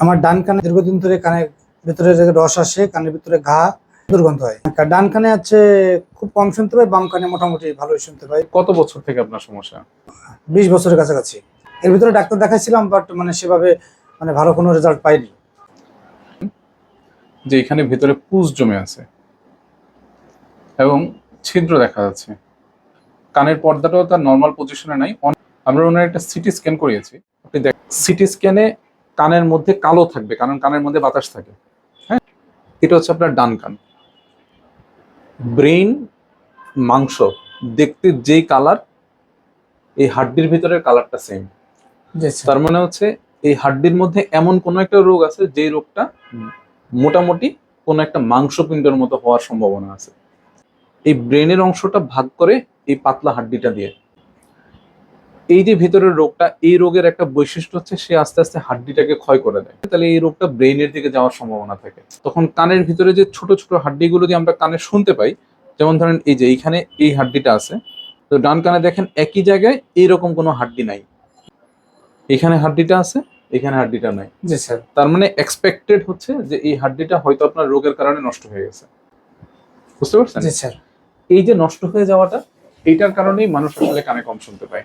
আমার ডান কানে দীর্ঘদিন ধরে কানের ভিতরে যে রস আসে, কানের ভিতরে ঘা, দুর্গন্ধ হয়। ডান কানে আছে খুব কম শুনতে পাই, বাম কানে মোটামুটি ভালোই শুনতে পাই। কত বছর থেকে আপনার সমস্যা? 20 বছরের কাছাকাছি। এর ভিতরে ডাক্তার দেখাইছিলাম, বাট সেভাবে ভালো কোনো রেজাল্ট পাইনি। যে এখানে ভেতরে পুঁজ জমে আছে এবং ছিদ্র দেখা যাচ্ছে, কানের পর্দাটাও তার নর্মাল পজিশনে নাই। আমরা ওনার একটা সিটি স্ক্যান করিয়েছি। আপনি দেখ, সিটি স্ক্যানে কানের মধ্যে কালো থাকবে, কারণ কানের মধ্যে বাতাস থাকে। হ্যাঁ, এটা হচ্ছে আপনার ডান কান। ব্রেইন, মাংস দেখতে যেই কালার, এই হাড্ডির ভিতরের কালারটা সেম। তার মানে হচ্ছে এই হাড্ডির মধ্যে এমন কোনো একটা রোগ আছে যে রোগটা মোটামুটি কোনো একটা মাংসপিণ্ডের মতো হওয়ার সম্ভাবনা আছে। এই ব্রেনের অংশটা ভাগ করে এই পাতলা হাড্ডিটা দিয়ে। এই যে ভিতরের রোগটা, এই রোগের একটা বৈশিষ্ট্য হচ্ছে সে আস্তে আস্তে হাড্ডিটাকে ক্ষয় করে দেয়। তাহলে এই রোগটা ব্রেনের দিকে যাওয়ার সম্ভাবনা থাকে। তখন কানের ভিতরে যে ছোট ছোট হাড্ডিগুলো দিয়ে আমরা কানে শুনতে পাই, যেমন ধরেন এই যে এইখানে এই হাড্ডিটা আছে, তো ডান কানে দেখেন একই জায়গায় এইরকম কোনো হাড্ডি নাই। এখানে হাড্ডিটা আছে, এখানে হাড্ডিটা নাই। জি স্যার। তার মানে এক্সপেক্টেড হচ্ছে যে এই হাড্ডিটা হয়তো আপনার রোগের কারণে নষ্ট হয়ে গেছে। বুঝতে পারছেন? জি স্যার। এই যে নষ্ট হয়ে যাওয়াটা, এইটার কারণেই মানুষ আসলে কানে কম শুনতে পায়।